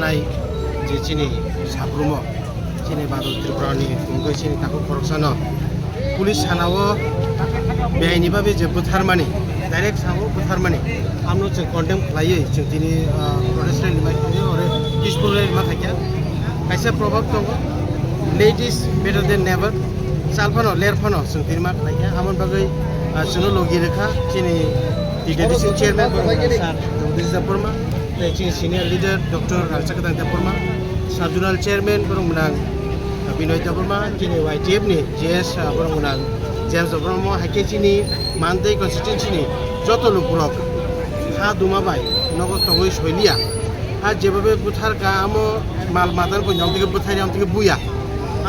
थानाय जे चिनी साब्रुमो चिनी बादल त्रिपुरानि खुंगै चिनी ताखौ खरकसानो पुलिस थानावो बेहायनि बाबे जे बुथारमानि डाइरेक्ट सावो बुथारमानि आमनो जों कन्डेम खालायो जों दिनै प्रटेस्ट रेलि माखायो आरो पिसफुल रेलि माखाया खायसे प्रभाब दङ लेडिज बेटर देन नेभार सालफानो लेरफानो जों दिनै मा खालाया आमोन बागै जोंनो लगिरेखा दिनै डिडेडिसि चेयरमेन सार जगदीश बर्मा चिनी सिनियर लिडार डक्टर रालसाका बर्मा साब जुनाल चेयरमेन बरंमोनां बिनय बर्मा दिनै YTF नि जेएस बरंमोनां जेम्स ब्रह्म हाइकेचिनि मानदै कन्स्टिट्युन्सिनि যত লোকরক হা দুমাবাই নগদ তগৈ শৈলিয়া আর যেভাবে বুথার গা আমো মাল মাদান বইনাম থেকে বুথাই আম থেকে বুয়া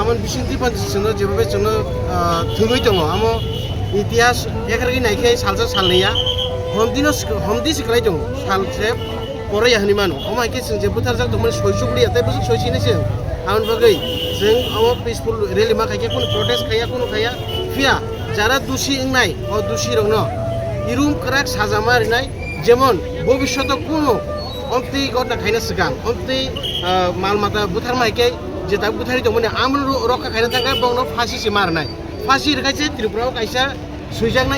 আমন বিশিন্তি পান্তিসনো যেভাবে जोंनो थुङै दङ আমো ইতিহাস এখানে নাইখাই সালসা সালনিয়া हमदि सिखलाय दङ सालसे পরাইয়া হনি মানো আমো হাইকে जों जे बुथारजाक दंमोन सयसुबलिया ताइ बुसु सयसिने जों আমন बागै जों আমো পিसफुल रेली मा खायके কোনো प्रटेस्ट खाया কোনো खाया फिया যারা দোষী নাই ও দোষী রং ইরুম করাক সাজা মারিনাই যেমন ভবিষ্যতে কোনো অন্তি ঘটনা খাইনা সিগাং অন্তি মালমাতা বুথার মাইকে যে তা বুথারি দंमोन আমল রক্ষা খাইনা থাকা বংনো ফাঁসিসে মারনাই ফাঁসি রেখাইছে ত্রিপুরাও কাইসা সুইজাংনা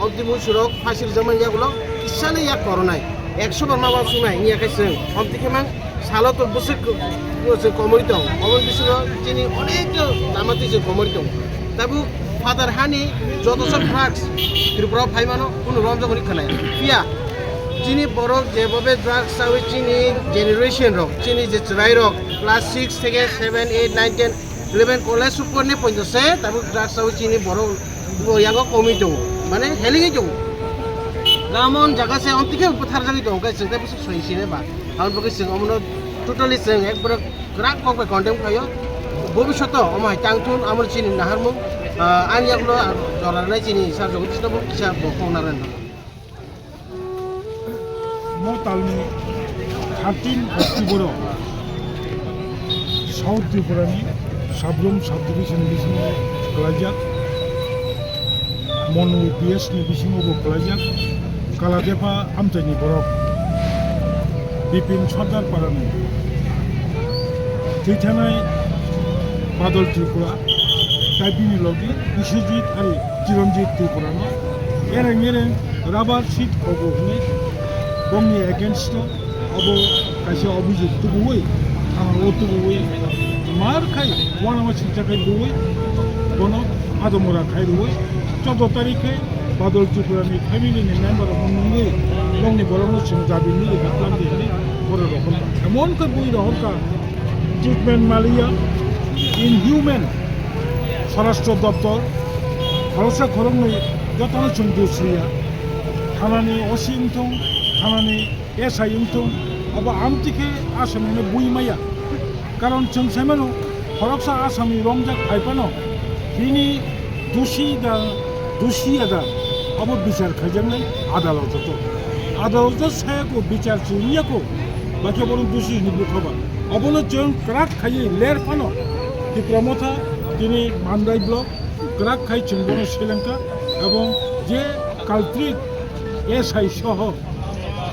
অন্তি মুসুরক ফাঁসির জমান ইয়াগুলো ইসালে ইয়া করনাই 100 বার মাবা শুনাই ইয়া কাইছে অন্তি কেমাং সালো তো বসে কমরিত অমন বিশুর যিনি অনেক দামাতি যে কমরিত তাবু ফাদার হানি যত সব ড্রাগস ত্রিপুরা ফাইমানো কোনো রমজগনি খানায় ফিয়া চিনি বড় যেভাবে ড্রাগস আউই চিনি জেনারেশন রক চিনি যে চড়াই রক ক্লাস 6 থেকে 7 8 9 10 11 কলেজ উপরনে পঞ্চাশে তারপর ড্রাগস আউই চিনি বড় ইয়াগো কমি দङ মানে হেলিঙै दङ गामन জাগাসে অন্তিকে বুথারজাগি दङ गाइस जों बुसु सयसिने बा आउन बगे जों अमनो टोटली जों एकबार ग्राक कक कन्डेम खायो भबिष्यत अमाय टांगथुन आमर चिनि नाहारमु आंनियाबो जरानाय चिनि सार जगदीशनाबो किसा बखौनारान मतालनि 13 अक्ट'बर साउथ त्रिपुरानि साब्रुम साब डिभिजन बिसिङाव खालायजाक मनो पिएसनि बिसिङावबो खालायजाक कालादेफा आमथाइनि बरफ बिपिन सरदार पारानि थैथानाय बादल त्रिपुरा ताइपिनि लगी बिश्वजित आरो चिरन्जित त्रिपुरानो एरें राबार सीट खबो हने बंनि एगेन्स्ट अबो कासे अभिजित तुबुई आरो तुबुई मार खाय वानामा सिंचाखाय दुई बनो आदमरा खाय दुई 14 तारिखे बादल त्रिपुरानि फेमिलिनि मेम्बार बंनि बंनि बरनो सिं जाबिनि गाप्लान दिने बर रखम एमन कर बुई रहका ट्रिटमेंट मालिया इनह्यूमेन स्वराष्ट्र दफ्तर भारत खरंनि जतन चुंदुसरिया थानानि असिंथं थानानि एसआई इंथं अब आमतिके आसामनि बुइमाया कारण जों साइमानो फरकसा आसामनि रमजाक फाइपानो बिनि दुसियादा अब बिचार खाइजांनाय आदालत सायाको बिचार चिनियाको बाकी बरं दुसिनि बुथाबा अबनो जों क्राक खायै लेरफानो त्रिपुरामथा दिनै मानदाय ब्लक ग्राक खाय चिंबनो श्रीलंका एवं जे काल्ट्रिक एसआई सह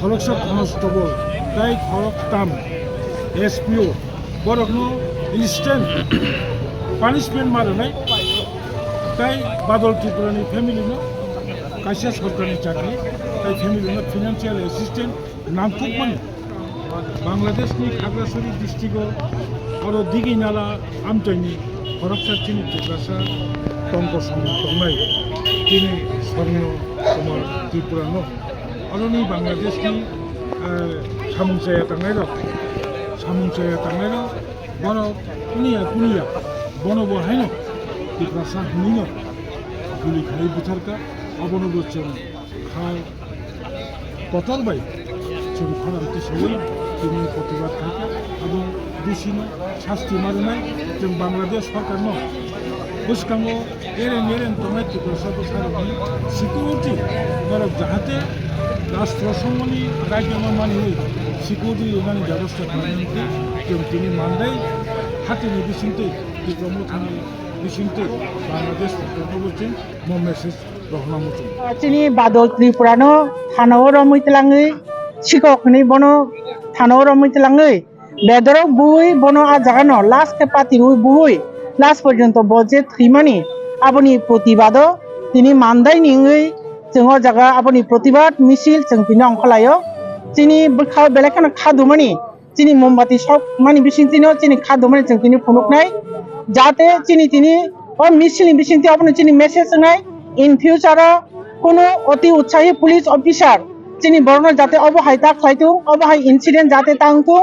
खरकसा कनस्टेबल ताई खरकताम एसपिओ बरकनो इन्स्टेंट पानिशमेंट मारनाय ताई बादल त्रिपुरानि फेमिलिनो कायसा सरकारनि चाकरि ताई फेमिलिनो फाइनान्शियल एसिस्टेंट नांथुकमानि बांलादेशनि खागड़ाछड़ी डिस्ट्रिक्टआव आरो दिगिनाला आमथाइनि खरकसाथिनि टिप्रासा टंकसं दंनाय दिनै स्वर्ण कुमार त्रिपुरानो आरोनि बांलादेशनि सामुंसाया थांनाय बनो कुनिया बनो बहायनो टिप्रासा हनिनो गुलि खालि बुथारका अबनो जों खाय कतलबाय जों फारामथि सौयै जोंनि प्रतिबाद खायखा এবং दुसिनो शास्ति मारिनाय जों बांलादेश सरकारनो गोसोखाङो एरें तंनाय टिप्रासाखौ सारनि सिकिउरिटि बरक जाहाथे राष्ट्र संघनि रायजोमा मानियै सिकिउरिटि होनानै बेबस्था खालामनायखौ जों दिनै मानदाय हातिनि बिसिंथै टिप्रामो थानाय बिसिंथै बांलादेश सरकारखौबो जों मेसेज रहनांगौ चिनि बादल त्रिपुरानो थानाव रमैतलाङै सिखकनि बनो थानाव रमैतलाङै বেদরক বুই বনো আ জাগানো লাস্ট কে পাতি রুই বুই লাস্ট পর্যন্ত বজে থ্রিমানি আবনি প্রতিবাদ তিনি মানদাই নিঙই जों अ जागा आबनि प्रतिबाद मिছিল जों तिनि अंखलायो तिनि बखा बेलेखाना खादुमानि तिनि मोमबाति सब मानि बिसिंतिनो तिनि खादुमानि जों तिनि फुनुकनाय जाहाथे तिनि अ मिছিलनि बिसिंति आबनि तिनि मेसेज होनाय इन फ्यूचार कोनो अति उत्साही पुलिस अफिसार तिनि बरनो जाहाथे अबहाय दा खायतु अबहाय इन्सिडेंट जाहाथे तांतु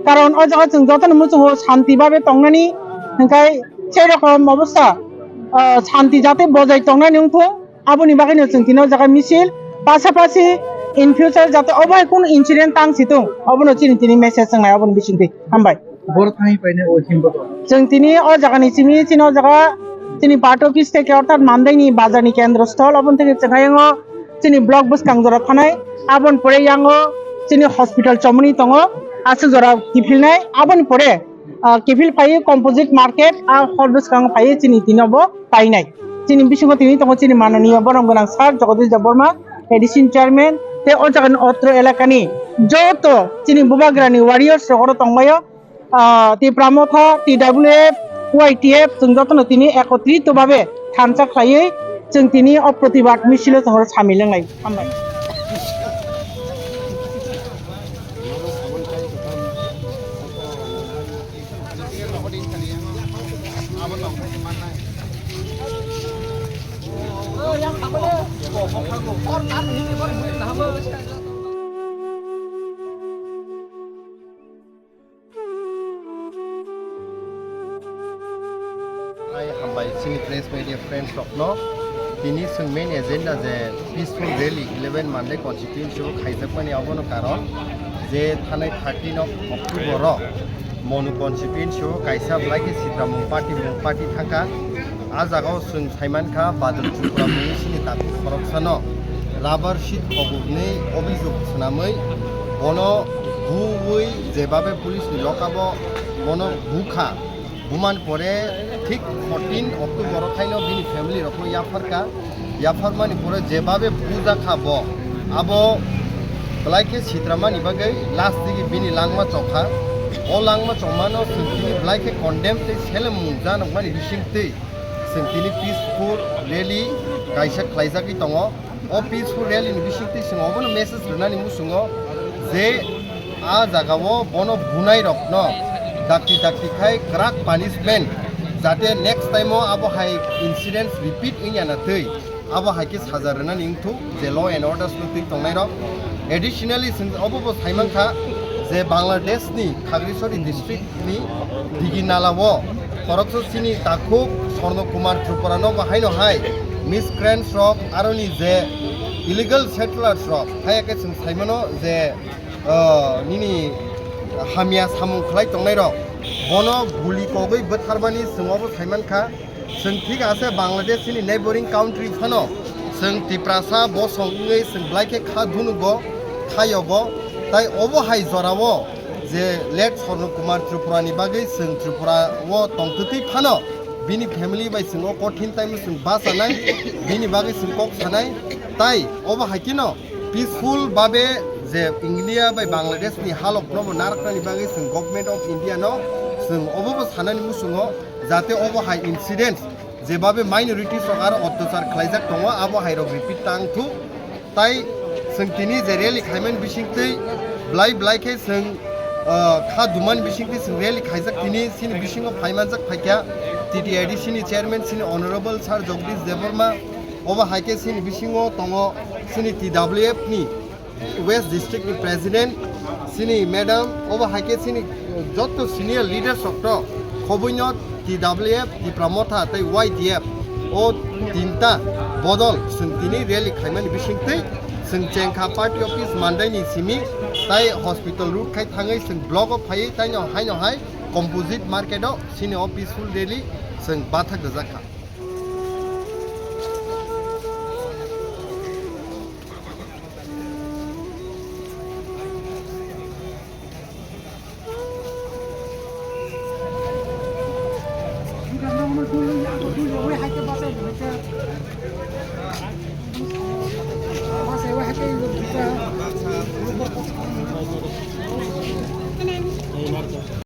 कारण अ जागा जों जतन मुजो शांति भाबे तंनानि ओंखाय से रकम अबस्था शांति जाहाथे बजाय तंनानि उंथु आबनि बागैनो जों तिनो जागा मिছিল पासापासि इन फ्यूचार जाहाथे अबहाय कोन इन्सिडेंट तांसितु अबनो तिनि मेसेज होनाय अबनि बिसिंति हामबाय बर थांनि पाइने ओ सिमबो जों तिनि अ जागानि सिमि तिनो जागा तिनि पार्ट अफिस থেকে অর্থাৎ মান্দাইনি বাজারনি কেন্দ্রস্থল অবন থেকে চেঙ্গায়ङो तिनि ब्लक बसकां जरा थानाय आबन परे यांगो तिनि हॉस्पिटल चमनि दङ आसु जरा किफिलनाय आबन परे किफिल फायो कम्पोजिट मार्केट आ हर बसकां फायो तिनिबो पाइनाय तिनि बिसिङो तिनि दङ तिनि माननीय बरम गोनां सार जगदीश देबबर्मा एडिशन चेयरमैन ते अ जागानि अत्र एलाकानि जत तिनि बुबाग्रानि वारियर्स रगरो तंबायो ती प्रामथा TWF YTF जों जतनो तिनि एकत्रितभावे थानसा खायै जों तिनि अप्रतिबाद मिছিল जों सामि लोंनाय हामबाय हामबाय जोंनि प्रेस मिडिया फ्रेंड्स रखनो दिनै जों मेन एजेंडा जे पिसफुल रैली 11 मानदे कन्स्टिट्युएन्सियाव खायजाकमानि आवनो कारण जे थानाय 13 अक्ट'बर मनु कन्स्टिट्युएन्सियाव कायसा ब्लाइके सिद्रामुं पार्टी थांखा आ जागाव जों साइमानखा बादल त्रिपुरा मुंनि दाखु खरकसानो राबार शीट खबुनि अभियोग सुनामै बनो बुवै जेबाबे पुलिसनि लकाबो बनो बुखा बुमान परे ठीक 14 अक्ट'बर खायनो बिनि फैमिली रखनो याफारमानि परे जेबाबे पूजा खाबो आबो ब्लाइके सिद्रामानि बागै लास्ट दिगि बिनि लांमा चौखा ओ लांमा चौमानो जोंनि ब्लाइके कन्डेम ते सेलम जानो मानि बिसिंति जोंनि पीसफुल रैली गायसा खायजाखै दङ ओ पीसफुल रैलीनि बिसिंति सिङावबो मेसेज होनानै मुसुङो जे आ जागावो बनो बुनाय रखनो दाखि खाय क्राक पानिशमेंट जाहाथे नेक्स्ट टाइम अब हाई इन्सिडेंट्स रिपीट इयाना थै अब हाइके साजा रनानै इंथु जे ल एंड अर्डार्स नि तंनाय र एडिशनली जों अबो साइमानखा जे बांलादेशनि खागरिसरि डिस्ट्रिक्टनि दिगिनालावो खरकससिनि दाखु स्वर्ण कुमार त्रिपुरानो बाहायनो हाय मिसक्रेन्ट्स रक आरोनि जे इलिगल सेटलार्स रक हायके जों साइमानो जे निनि हामिया सामुं खलाय तंनाय र बनो गुली कगै बोथारमानि जोंबो साइमानखा जों ठीक आसे बांलादेशनि नेबरिंग काउंट्री फानो जों तिप्रासा बसंगै जों ब्लाइके खाधुनुगो खायगो ताई अबो हाय जरावो जे लेट स्वर्ण कुमार त्रिपुरानि बागै जों त्रिपुरावो तंतुति फानो बिनि फैमिली बाय जों कठिन टाइम जों बासानाय बिनि बागै जों कक सानाय ताई अबो हायकिनो पीसफुल बाबे जे इंडिया बाय बांलादेश नि हालक नबो नारकनानि बागै जों गवर्नमेंट ऑफ इंडिया नो जों अबो सानानि मुसुङो जाहाथे अबो हाय इन्सिडेंट जेबाबे माइनरिटीज आरो अत्याचार खालायजाक दङ आबो हाय रिपीट तांथु ताई जों तिनि जे रैली खायमेन बिसिंथै ब्लाइके जों खादुमान बिसिंथै जों रैली खायजाक तिनि सिनि बिसिङो फायमानजाक फायख्या TTID सिनि चेयरमैन सिनि ऑनरेबल सर जगदीश देबबर्मा अबो हायके सिनि बिसिङो दङ सिनि TWF नि वेस्ट डिस्ट्रिक्ट नि प्रेसिडेंट सिनी मैडम ओबो हाइके सिनी जत सीनियर लीडर्स सकतो खबैनो TWF प्रमोथा तै YTF ओ तीनटा बदल जों दिनै रैली खायमानि बिसिंथै जों चेंखा पार्टी ऑफिस मानदाइनि सिमि ताई हॉस्पिटल रूट खाय थाङै जों ब्लॉक अफ फायै ताइनो हाय कम्पोजिट मार्केटआव सिनी पीसफुल रैली जों बाथा गजाखा